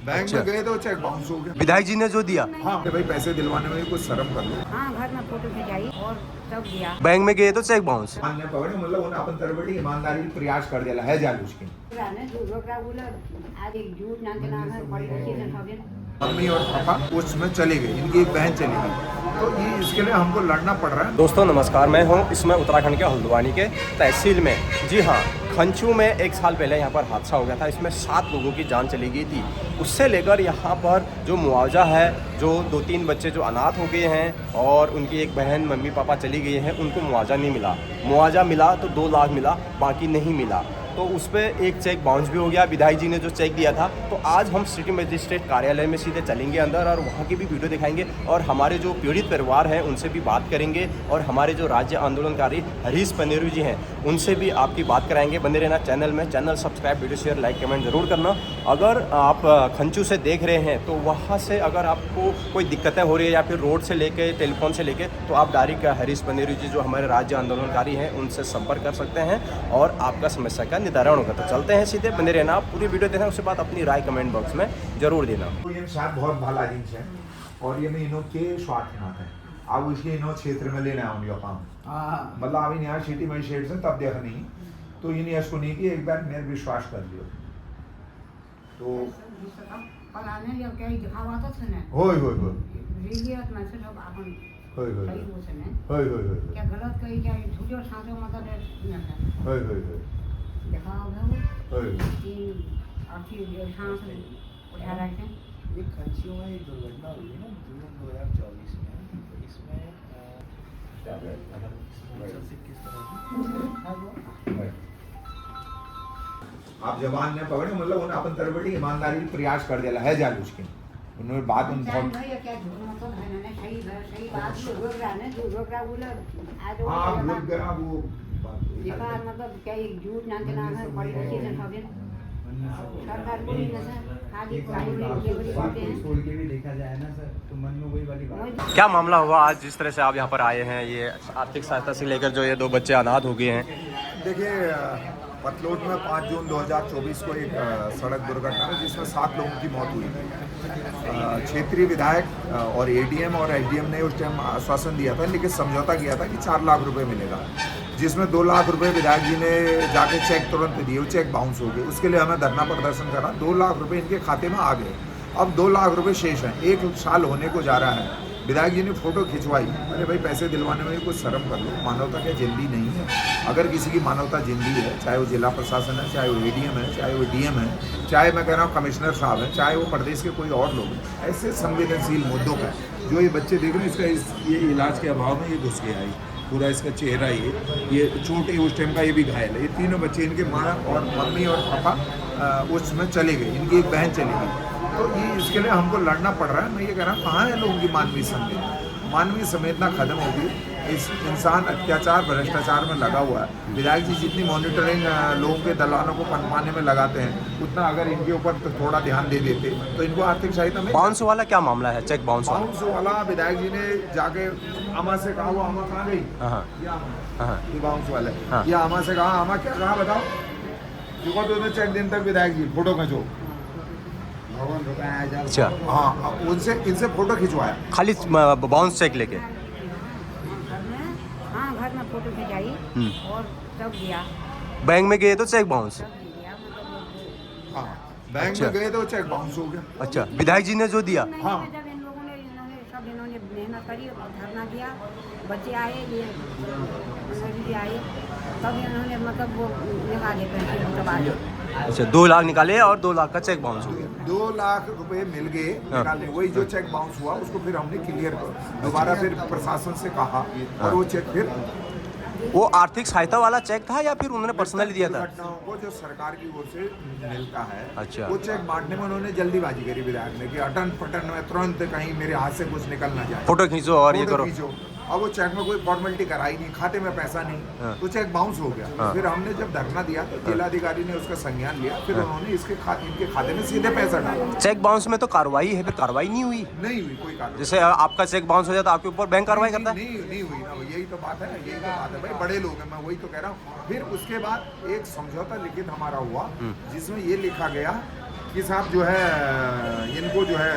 Bank में गए तो चेक बाउंस हो गया। विधायक जी ने जो दिया, हाँ कि भाई पैसे दिलवाने में कुछ शर्म कर लो। हाँ, घर में फोटो खिंचाई और सब दिया। बैंक में गए तो चेक बाउंस। मानने पकड़े मतलब उन्हें अपन तरबड़ी ईमानदारी प्रयास कर दिया है जालूस की। मम्मी और पापा उसमें चले गए, इनकी एक बहन चली गई, तो ये इसके लिए हमको लड़ना पड़ रहा है। दोस्तों नमस्कार, मैं हूं इसमें उत्तराखंड के हल्द्वानी के तहसील में। जी हाँ, खंचू में 1 साल पहले यहाँ पर हादसा हो गया था। इसमें 7 लोगों की जान चली गई थी। उससे लेकर यहाँ पर जो मुआवजा है, जो 2-3 बच्चे जो अनाथ हो गए हैं और उनकी एक बहन मम्मी पापा चली गई हैं, उनको मुआवजा नहीं मिला। मुआवजा मिला तो 2 लाख मिला, बाकी नहीं मिला। तो उस पर एक चेक बाउंस भी हो गया। विधायक जी ने जो चेक दिया था, तो आज हम सिटी मजिस्ट्रेट कार्यालय में सीधे चलेंगे अंदर और वहाँ की भी वीडियो दिखाएंगे और हमारे जो पीड़ित परिवार हैं उनसे भी बात करेंगे और हमारे जो राज्य आंदोलनकारी हरीश पनेरू जी हैं उनसे भी आपकी बात कराएंगे। बने रहना चैनल में, channel subscribe, video share, like, comment जरूर करना। अगर आप खंचू से देख रहे हैं तो वहाँ से अगर आपको कोई दिक्कतें हो रही है या फिर रोड से लेके, टेलीफोन से लेके, तो आप डायरेक्ट हरीश पनेरू जी जो हमारे राज्य आंदोलनकारी हैं उनसे संपर्क कर सकते हैं और आपका समस्या का निदान होगा। तो चलते हैं सीधे, बने रहना, आप पूरी वीडियो देखना, उसके बाद अपनी राय कमेंट बॉक्स में जरूर देना। तो ये शायद बहुत भला जिनस है और ये में इनो के स्वार्थ नाथ है। अब उसके इनो क्षेत्र में लेना है काम, मतलब अभी यहाँ सिटी मजिस्ट्रेट से तब देखा नहीं, तो इन इसको नहीं कि एक बार मेरे विश्वास कर लियो तो होय क्या गलत कही क्या झूठो साँचो मतलब दिखाओ कि आपकी जो सांस उठा रहे थे। ये खंचियों में एक दुर्घटना हुई है ना जून 2024 में, तो इसमें किस तरह की आप जवान ने पकड़े मतलब उन्हें अपन तरबड़ी ईमानदारी प्रयास कर दिया है जालूस की। उन्होंने बात उन बहुत क्या झूठ मतलब है ना, सही बात रोक रहा है, रोक रहा बोला आज हाँ भूल गया वो देखा मतलब क्या एक झूठ ना के नाम है बड़ी चीजें सब सरकार को नहीं ना खाली छोड़ के भी देखा जाए ना सर, तो मन में वही वाली बात। क्या मामला हुआ आज जिस तरह से आप यहाँ पर आए हैं? ये आर्थिक सहायता से लेकर जो ये 2 बच्चे अनाथ हो गए हैं। देखिए, पतलोट में 5 जून 2024 को एक सड़क दुर्घटना है जिसमें 7 लोगों की मौत हुई। क्षेत्रीय विधायक और एडीएम और एसडीएम ने उस टाइम आश्वासन दिया था, लेकिन समझौता किया था कि 4 लाख रुपए मिलेगा, जिसमें 2 लाख रुपए विधायक जी ने जाके चेक तुरंत दिए, वो चेक बाउंस हो गए। उसके लिए हमें धरना प्रदर्शन करा। 2 लाख रुपए इनके खाते में आ गए। अब 2 लाख रुपए शेष हैं। 1 साल होने को जा रहा है। विधायक जी ने फोटो खिंचवाई। अरे भाई पैसे दिलवाने में कुछ शर्म कर लो। मानवता क्या जिंदी नहीं है? अगर किसी की मानवता जिंदी है, चाहे वो जिला प्रशासन है, चाहे वो एडीएम है, चाहे वो डीएम है, चाहे मैं कह रहा हूँ कमिश्नर साहब हैं, चाहे वो प्रदेश के कोई और लोग हैं, ऐसे संवेदनशील मुद्दों पर जो ये बच्चे देख रहे हैं, इसका ये इलाज के अभाव में ये घुस गया है। पूरा इसका चेहरा ये चोट उस टाइम का ये भी घायल है। ये तीनों बच्चे, इनके माँ और मम्मी और पापा उसमें चले गए, इनकी एक बहन चली गई, तो ये इसके लिए हमको लड़ना पड़ रहा है। मैं ये कह रहा हूँ कहाँ है लोगों की मानवीय संवेदना? मानवीय संवेदना खत्म होगी। इस इंसान अत्याचार भ्रष्टाचार में लगा हुआ है। विधायक जी जितनी मॉनिटरिंग लोगों के दलालों को पनपाने में लगाते हैं, उतना अगर इनके ऊपर तो थोड़ा ध्यान दे देते तो इनको आर्थिक सहायता में। बाउंस वाला क्या मामला है? चेक बाउंस वाला विधायक जी ने जाके आमा से कहा, वो आमा कहाँ गई? ये बाउंस वाला है। ये आमा से कहा, आमा क्या कहा बताओ? चुका तो चेक दिन तक विधायक जी फोटो खींचो। अच्छा, हाँ, उनसे इनसे फोटो खिंचवाया खाली बाउंस चेक लेके। हाँ, घर में फोटो खिंचाई और सब दिया। बैंक में गए तो चेक बाउंस। हाँ, बैंक में गए तो चेक बाउंस हो गया। अच्छा, विधायक जी ने जो दिया, हाँ, जब इन लोगों ने इन्होंने मेहनत करी और धरना दिया, बच्चे आए, ये आए, तब इन्होंने मतलब वो निकाले पैसे मतलब आए। अच्छा, 2 लाख निकाले और 2 लाख का चेक बाउंस हो गया। 2 लाख रुपए मिल गए निकालने। वही जो चेक बाउंस हुआ उसको फिर हमने क्लियर दोबारा फिर प्रशासन से कहा और वो चेक फिर वो आर्थिक सहायता वाला चेक था या फिर उन्होंने पर्सनली दिया था? घटनाओं को जो सरकार की ओर से मिलता है, अच्छा, वो चेक बांटने में उन्होंने जल्दीबाजी करी विधायक ने कि अटन पटन में तुरंत कहीं मेरे हाथ से कुछ निकल ना जाए, फोटो खींचो और ये करो। अब वो चेक में कोई फॉर्मेलिटी कराई नहीं, खाते में पैसा नहीं, तो चेक बाउंस हो गया। फिर हमने जब धरना दिया तो जिलाधिकारी ने उसका संज्ञान लिया, फिर उन्होंने इनके खाते में सीधे पैसा डाला। चेक बाउंस में तो कार्रवाई है, फिर कार्रवाई नहीं हुई कोई कार्रवाई। जैसे आपका चेक बाउंस हो जाता आपके ऊपर बैंक कार्रवाई करता है? नहीं हुई ना, यही तो बात है, भाई बड़े लोग हैं, मैं वही तो कह रहा हूँ। फिर उसके बाद एक समझौता लिखित हमारा हुआ जिसमें ये लिखा गया कि साहब जो है इनको जो है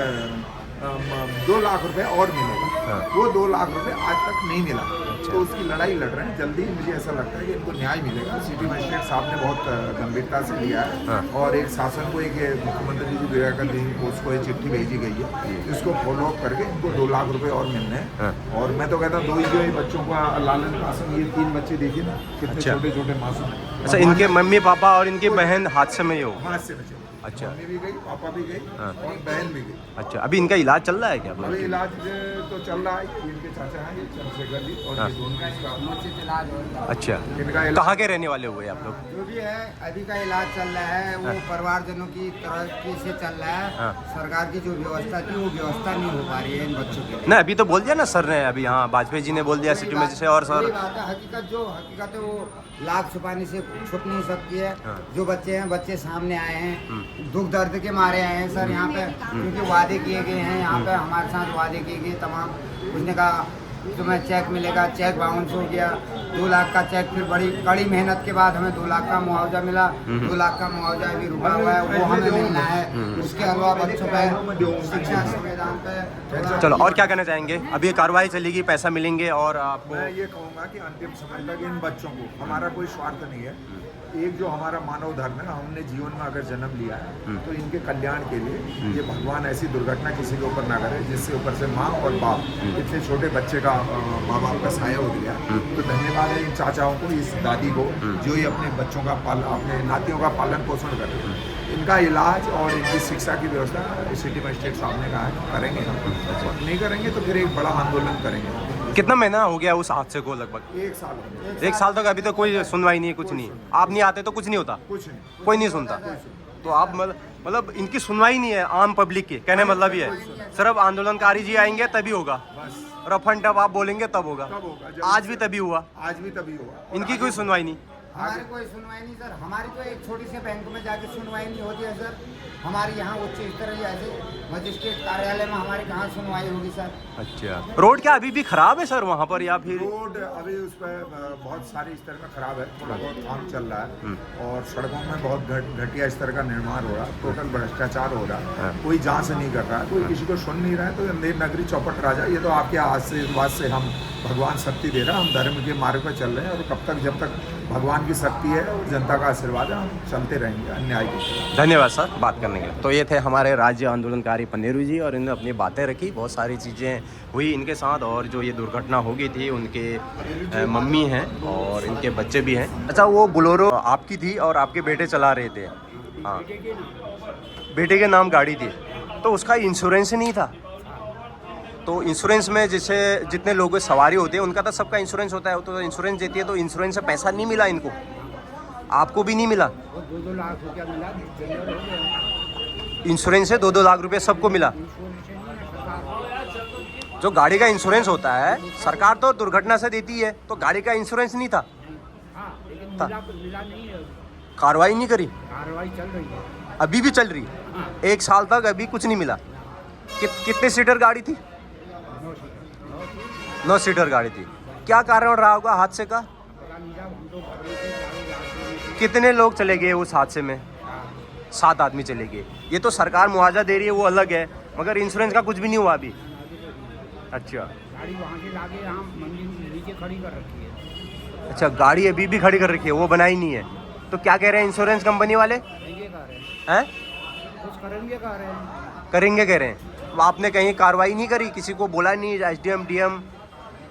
2 लाख रुपए और मिलेगा। हाँ। वो 2 लाख रुपए आज तक नहीं मिला, तो उसकी लड़ाई लड़ रहे हैं। जल्दी मुझे ऐसा लगता है कि इनको न्याय मिलेगा। सिटी मजिस्ट्रेट साहब ने बहुत गंभीरता से लिया है। हाँ। और एक शासन को एक मुख्यमंत्री जी विवेकानंद जी को उसको एक चिट्ठी भेजी गई है, जिसको फॉलो अप करके इनको 2 लाख रुपए और मिलने हैं। हाँ। और मैं तो कहता हूँ 2 ही जो है बच्चों का लालन पालन, ये 3 बच्चे देखिए ना कितने अच्छा। छोटे छोटे मासूम हैं। अच्छा, इनके मम्मी पापा और इनकी बहन हादसे में ही हो। हादसे में चले। अच्छा। मम्मी भी गई, पापा भी गई हाँ। और बहन भी गई। अच्छा, अभी इनका इलाज चल रहा है क्या? अभी इलाज तो चल रहा है। इनके चाचा हैं, ये चंद्रशेखर जी, और हाँ। ये दोनों इसका अच्छा, इनका इलाज कहाँ के रहने वाले हुए आप लोग? जो भी है अभी का इलाज चल रहा है वो परिवारजनों की तरफ से चल रहा है। हाँ। सरकार की जो व्यवस्था थी वो व्यवस्था नहीं हो पा रही है इन बच्चों के लिए। नहीं, अभी तो बोल दिया ना सर ने, अभी हाँ वाजपेयी जी ने बोल दिया सिटी में से। और सर वही बात है, हकीकत है वो लाख छुपाने से छुप नहीं सकती है। हाँ। जो बच्चे हैं, बच्चे सामने आए हैं, दुख दर्द के मारे आए हैं सर यहाँ पे, क्योंकि वादे किए गए हैं यहाँ पे, हमारे साथ वादे किए गए तमाम। उसने कहा तुम्हें चेक मिलेगा, चेक बाउंस हो गया। 2 लाख का चेक, फिर बड़ी कड़ी मेहनत के बाद हमें 2 लाख का मुआवजा मिला। 2 लाख का मुआवजा अभी रुका हुआ है, वो हमें मिलना है। उसके अलावा बच्चों पे शिक्षा संविधान पे चलो, और क्या कहना चाहेंगे? अभी ये कार्रवाई चलेगी, पैसा मिलेंगे और आपको। मैं ये कहूँगा कि अंतिम समय तक इन बच्चों को, हमारा कोई स्वार्थ नहीं है, एक जो हमारा मानव धर्म है, हमने जीवन में अगर जन्म लिया है तो इनके कल्याण के लिए ये भगवान ऐसी दुर्घटना किसी के ऊपर ना करे जिससे ऊपर से माँ और बाप, इतने छोटे बच्चे का माँ बाप का साया हो गया। तो धन्यवाद है इन चाचाओं को, इस दादी को, जो ही अपने बच्चों का अपने नातियों का पालन पोषण कर रहे हैं। इनका इलाज और इनकी शिक्षा की व्यवस्था सिटी मजिस्ट्रेट साहब ने कहा है करेंगे हम। और नहीं करेंगे तो फिर एक बड़ा आंदोलन करेंगे। कितना महीना हो गया उस हादसे को? लगभग 1 साल हो गया। 1 साल तक अभी तो कोई सुनवाई नहीं है, कुछ नहीं। आप नहीं आते तो कुछ नहीं होता, कुछ नहीं। कोई नहीं सुनता। तो आप मतलब इनकी सुनवाई नहीं है आम पब्लिक की, कहने मतलब ये है सिर्फ आंदोलनकारी जी आएंगे तभी होगा, बस रफ एंड टफ आप बोलेंगे तब होगा। तब होगा। जब आज भी तभी हुआ, आज भी तभी हुआ। इनकी कोई सुनवाई नहीं। हमारी कोई सुनवाई नहीं सर। हमारी तो एक छोटी सी बैंक में जाके सुनवाई नहीं होती है सर। हमारी यहाँ उच्च स्तर जैसे मजिस्ट्रेट कार्यालय में हमारी कहाँ सुनवाई होगी सर? अच्छा, रोड क्या अभी भी खराब है सर वहाँ पर, या फिर? रोड अभी उस पर बहुत सारे स्तर में खराब है, थोड़ा बहुत काम चल रहा है। और सड़कों में बहुत घटिया स्तर का निर्माण हो रहा है, टोटल भ्रष्टाचार हो रहा है। कोई जांच नहीं कर रहा है, कोई किसी को सुन नहीं रहा है। तो अंधेर नगरी चौपट राजा, ये तो आपके आशीर्वाद से हम भगवान शक्ति दे रहा है, हम धर्म के मार्ग पर चल रहे हैं। और कब तक, जब तक भगवान की शक्ति है, जनता का आशीर्वाद है, हम चलते रहेंगे अन्याय की। धन्यवाद सर बात करने के लिए। तो ये थे हमारे राज्य आंदोलनकारी पन्नेरू जी, और इन्होंने अपनी बातें रखी, बहुत सारी चीज़ें हुई इनके साथ। और जो ये दुर्घटना हो गई थी, उनके मम्मी हैं और इनके बच्चे भी हैं। अच्छा, वो बोलेरो आपकी थी और आपके बेटे चला रहे थे? हाँ, बेटे के नाम गाड़ी थी, तो उसका इंश्योरेंस नहीं था। तो इंश्योरेंस में जैसे जितने लोग सवारी होते हैं उनका तो सबका इंश्योरेंस होता है, तो इंश्योरेंस देती है, तो इंश्योरेंस से पैसा नहीं मिला इनको, आपको भी नहीं मिला? 2-2 लाख रुपया मिला। इंश्योरेंस से 2-2 लाख रुपए सबको मिला। जो गाड़ी का इंश्योरेंस होता है सरकार तो दुर्घटना से देती है, तो गाड़ी का इंश्योरेंस नहीं था, मिला नहीं है, कार्रवाई नहीं करी, कार्रवाई चल रही है। अभी भी चल रही है। 1 साल तक अभी कुछ नहीं मिला। कितने सीटर गाड़ी थी? 9 सीटर गाड़ी थी। क्या कारण रहा होगा हादसे का? कितने लोग चले गए उस हादसे में? 7 आदमी चले गए। ये तो सरकार मुआवजा दे रही है, वो अलग है, मगर इंश्योरेंस का कुछ भी नहीं हुआ अभी। अच्छा, गाड़ी वहाँ से लाके यहाँ मंदिर नीचे खड़ी कर रखी है। अच्छा, गाड़ी अभी भी खड़ी कर रखी है, वो बनाई नहीं है। तो क्या कह रहे हैं इंश्योरेंस कंपनी वाले? करेंगे कह रहे हैं? कुछ करेंगे कह रहे हैं। करेंगे कह रहे हैं। तो आपने कहीं कार्रवाई नहीं करी, किसी को बोला नहीं, एसडीएम डीएम?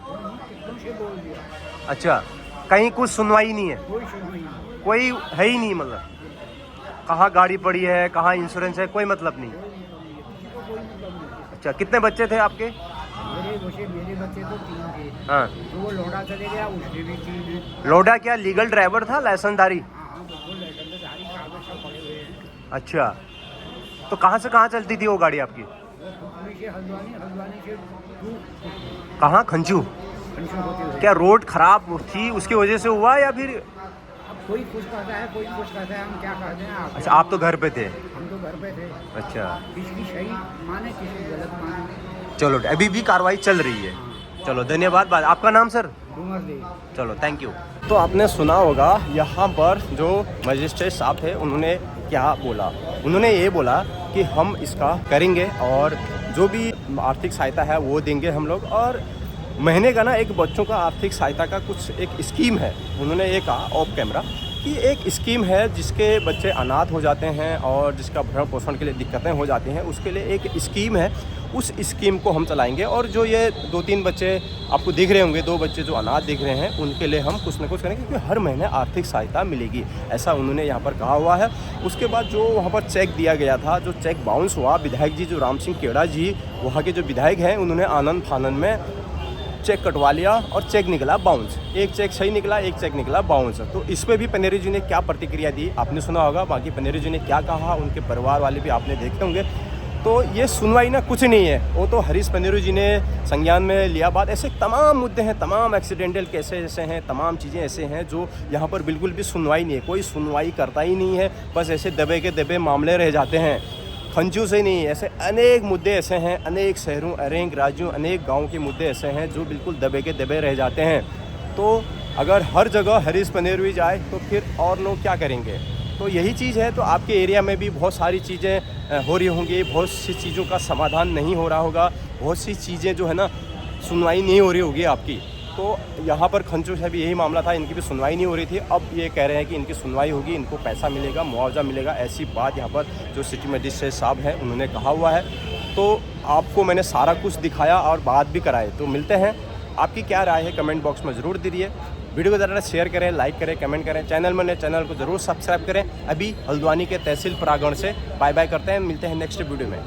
कितनों से बोल दिया, अच्छा, कहीं कुछ सुनवाई नहीं है, कोई सुनवाई नहीं। कोई है ही नहीं, मतलब कहाँ गाड़ी पड़ी है, कहाँ इंश्योरेंस है, कोई मतलब नहीं। अच्छा, कितने बच्चे थे आपके? मेरे बच्चे तो 3 थे। हाँ, तो वो लोढ़ा चले गया, उसने भी 3 है। लोडा क्या लीगल ड्राइवर था, लाइसेंसधारी? हाँ, बिल्कुल लाइसेंसधारी, कागज सब पड़े हुए हैं। अच्छा, तो कहाँ से कहाँ चलती थी वो गाड़ी आपकी? पुणे से हल्द्वानी से दूर कहाँ? खंचू? होते हुए। क्या रोड खराब थी उसकी वजह से हुआ, या फिर? अब कोई कुछ कहता है, कोई कुछ कहता है, हम क्या कहते हैं आप? अच्छा, आप तो घर पे थे? हम तो घर पे थे। अच्छा, किसी सही माने, किसी गलत माने। चलो, अभी भी कार्रवाई चल रही है। चलो, धन्यवाद। आपका नाम सर? डूंगर दे। चलो, थैंक यू। तो आपने सुना होगा यहाँ पर जो मजिस्ट्रेट साहब थे, उन्होंने क्या बोला? उन्होंने ये बोला कि हम इसका करेंगे और जो भी आर्थिक सहायता है वो देंगे हम लोग, और महीने का ना एक बच्चों का आर्थिक सहायता का कुछ एक स्कीम है। उन्होंने ये कहा ऑफ कैमरा कि एक स्कीम है जिसके बच्चे अनाथ हो जाते हैं और जिसका भरण पोषण के लिए दिक्कतें हो जाती हैं, उसके लिए एक स्कीम है। उस स्कीम को हम चलाएंगे और जो ये 2-3 बच्चे आपको दिख रहे होंगे, 2 बच्चे जो अनाथ दिख रहे हैं, उनके लिए हम कुछ ना कुछ करेंगे क्योंकि हर महीने आर्थिक सहायता मिलेगी, ऐसा उन्होंने यहाँ पर कहा हुआ है। उसके बाद जो वहाँ पर चेक दिया गया था, जो चेक बाउंस हुआ, विधायक जी जो राम सिंह केड़ा जी वहाँ के जो विधायक हैं, उन्होंने आनंद फानन में चेक कटवा लिया और चेक निकला बाउंस। एक चेक सही निकला, एक चेक निकला बाउंस। तो इस पर भी पनेरी जी ने क्या प्रतिक्रिया दी आपने सुना होगा, बाकी पनेरी जी ने क्या कहा, उनके परिवार वाले भी आपने देखे होंगे। तो ये सुनवाई ना कुछ नहीं है, वो तो हरीश पनेरू जी ने संज्ञान में लिया बात। ऐसे तमाम मुद्दे हैं, तमाम एक्सीडेंटल केसेस ऐसे हैं, तमाम चीज़ें ऐसे हैं जो यहाँ पर बिल्कुल भी सुनवाई नहीं है, कोई सुनवाई करता ही नहीं है, बस ऐसे दबे के दबे मामले रह जाते हैं। खंजू से नहीं, ऐसे अनेक मुद्दे ऐसे हैं, अनेक शहरों, अनेक राज्यों, अनेक गाँव के मुद्दे ऐसे हैं जो बिल्कुल दबे के दबे रह जाते हैं। तो अगर हर जगह हरीश पनेरू ही जाए तो फिर और लोग क्या करेंगे? तो यही चीज़ है। तो आपके एरिया में भी बहुत सारी चीज़ें हो रही होंगी, बहुत सी चीज़ों का समाधान नहीं हो रहा होगा, बहुत सी चीज़ें जो है ना सुनवाई नहीं हो रही होगी आपकी। तो यहाँ पर खंचू से भी यही मामला था, इनकी भी सुनवाई नहीं हो रही थी। अब ये कह रहे हैं कि इनकी सुनवाई होगी, इनको पैसा मिलेगा, मुआवजा मिलेगा, ऐसी बात यहाँ पर जो सिटी मजिस्ट्रेट साहब हैं उन्होंने कहा हुआ है। तो आपको मैंने सारा कुछ दिखाया और बात भी कराई। तो मिलते हैं, आपकी क्या राय है कमेंट बॉक्स में ज़रूर दीजिए। वीडियो को ज़रा शेयर करें, लाइक करें, कमेंट करें। चैनल में नए चैनल को ज़रूर सब्सक्राइब करें। अभी हल्द्वानी के तहसील प्रांगण से बाय बाय करते हैं, मिलते हैं नेक्स्ट वीडियो में।